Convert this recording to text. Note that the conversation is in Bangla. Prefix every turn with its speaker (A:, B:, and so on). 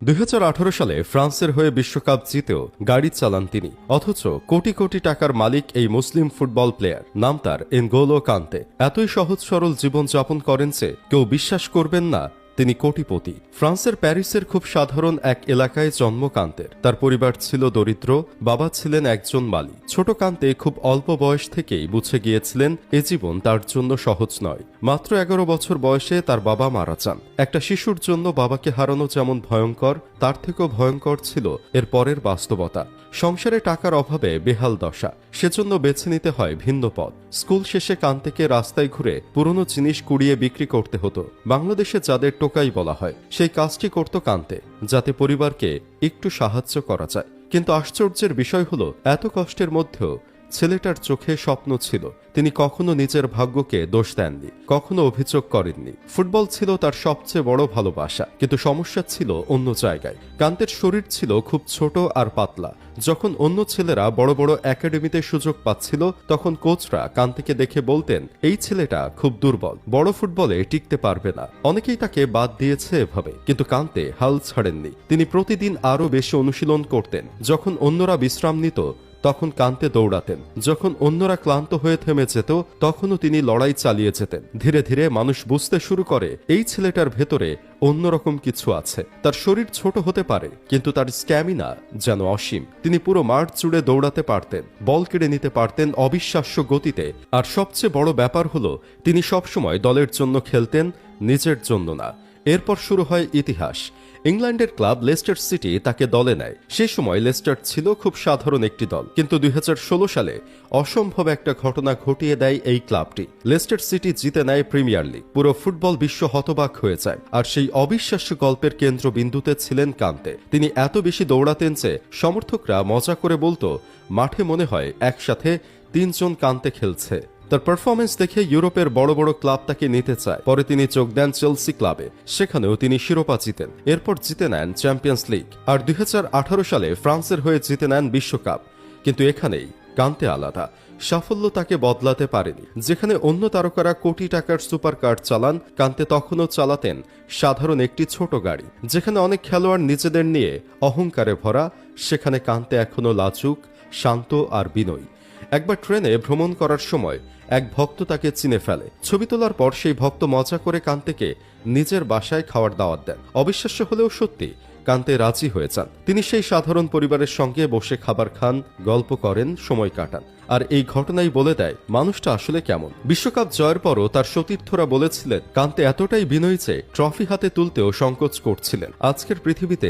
A: 2018 সালে ফ্রান্সের হয়ে বিশ্বকাপ জিতেও গাড়ি চালান তিনি, অথচ কোটি কোটি টাকার মালিক এই মুসলিম ফুটবল প্লেয়ার। নাম তার এনগোলো কান্তে। এতই সহজ সরল জীবন যাপন করেন যে কেউ বিশ্বাস করবেন না তিনি কোটিপতি। ফ্রান্সের প্যারিসের খুব সাধারণ এক এলাকায় জন্ম কান্তের। তার পরিবার ছিল দরিদ্র, বাবা ছিলেন একজন মালি। ছোট কান্তে খুব অল্প বয়স থেকেই বুঝে গিয়েছিলেন এ জীবন তার জন্য সহজ নয়। মাত্র 11 বছর বয়সে তার বাবা মারা যান। একটা শিশুর জন্য বাবাকে হারানো যেমন ভয়ঙ্কর, তার থেকেও ভয়ঙ্কর ছিল এর পরের বাস্তবতা। সংসারে টাকার অভাবে বেহাল দশা, সেজন্য বেছে নিতে হয় ভিন্ন পথ। স্কুল শেষে কান্তেকে রাস্তায় ঘুরে পুরনো জিনিস কুড়িয়ে বিক্রি করতে হতো। বাংলাদেশে যাদের টোকাই বলা হয়, সেই কাজটি করত কান্তে, যাতে পরিবারকে একটু সাহায্য করা যায়। কিন্তু আশ্চর্যের বিষয় হলো, এত কষ্টের মধ্যেও ছেলেটার চোখে স্বপ্ন ছিল। তিনি কখনো নিজের ভাগ্যকে দোষ দেননি, কখনো অভিযোগ করেননি। ফুটবল ছিল তার সবচেয়ে বড় ভালোবাসা, কিন্তু সমস্যা ছিল অন্য জায়গায়। কান্তের শরীর ছিল খুব ছোট আর পাতলা। যখন অন্য ছেলেরা বড় বড় একাডেমিতে সুযোগ পাচ্ছিল, তখন কোচরা কান্তেকে দেখে বলতেন, এই ছেলেটা খুব দুর্বল, বড় ফুটবলে টিকতে পারবে না। অনেকেই তাকে বাদ দিয়েছে এভাবে, কিন্তু কান্তে হাল ছাড়েননি। তিনি প্রতিদিন আরো বেশি অনুশীলন করতেন। যখন অন্যরা বিশ্রাম নিত, তখন কান্তে দৌড়াতেন। যখন অন্যরা ক্লান্ত হয়ে থেমে যেত, তখনও তিনি লড়াই চালিয়ে যেতেন। ধীরে ধীরে মানুষ বুঝতে শুরু করে, এই ছেলেটার ভেতরে অন্যরকম কিছু আছে। তার শরীর ছোট হতে পারে, কিন্তু তার স্ট্যামিনা যেন অসীম। তিনি পুরো মাঠ জুড়ে দৌড়াতে পারতেন, বল কেড়ে নিতে পারতেন অবিশ্বাস্য গতিতে। আর সবচেয়ে বড় ব্যাপার হলো, তিনি সবসময় দলের জন্য খেলতেন, নিজের জন্য না। এরপর শুরু হয় ইতিহাস। ইংল্যান্ডের ক্লাব লেস্টার সিটি তাকে দলে নেয়। সেই সময় লেস্টার ছিল খুব সাধারণ একটি দল, কিন্তু 2016 সালে অসম্ভব একটা ঘটনা ঘটিয়ে দেয় এই ক্লাবটি। লেস্টার সিটি জিতে নেয় প্রিমিয়ার লিগ। পুরো ফুটবল বিশ্ব হতবাক হয়ে যায়। আর সেই অবিশ্বাস্য গল্পের কেন্দ্রবিন্দুতে ছিলেন কান্তে। তিনি এত বেশি দৌড়াতেন যে সমর্থকরা মজা করে বলতো, মাঠে মনে হয় একসাথে 3 জন কান্তে খেলছে। তার পারফরমেন্স দেখে ইউরোপের বড় বড় ক্লাব তাকে নিতে চায়। পরে তিনি যোগ দেন চেলসি ক্লাবে, সেখানেও তিনি শিরোপা জিতেন। এরপর জিতে নেন চ্যাম্পিয়ন্স লিগ, আর 2018 সালে ফ্রান্সের হয়ে জিতে নেন বিশ্বকাপ। কিন্তু এখানেই কান্তে আলাদা। সাফল্য তাকে বদলাতে পারেনি। যেখানে অন্য তারকারা কোটি টাকার সুপার কার চালান, কান্তে তখনও চালাতেন সাধারণ একটি ছোট গাড়ি। যেখানে অনেক খেলোয়াড় নিজেদের নিয়ে অহংকারে ভরা, সেখানে কান্তে এখনো লাজুক, শান্ত আর বিনয়ী। একবার ট্রেনে ভ্রমণ করার সময় এক ভক্ত তাকে চিনে ফেলে। ছবি তোলার পর সেই ভক্ত মজা করে কান্তেকে নিজের বাসায় খাওয়ার দাওয়াত দেন। অবিশ্বাস্য হলেও সত্যি, কান্তে রাজি হয়ে যান। তিনি সেই সাধারণ পরিবারের সঙ্গে বসে খাবার খান, গল্প করেন, সময় কাটান। আর এই ঘটনাই বলে দেয় মানুষটা আসলে কেমন। বিশ্বকাপ জয়ের পরও তার সতীর্থরা বলেছিলেন, কান্তে এতটাই বিনয়ী যে ট্রফি হাতে তুলতেও সংকোচ করছিলেন। আজকের পৃথিবীতে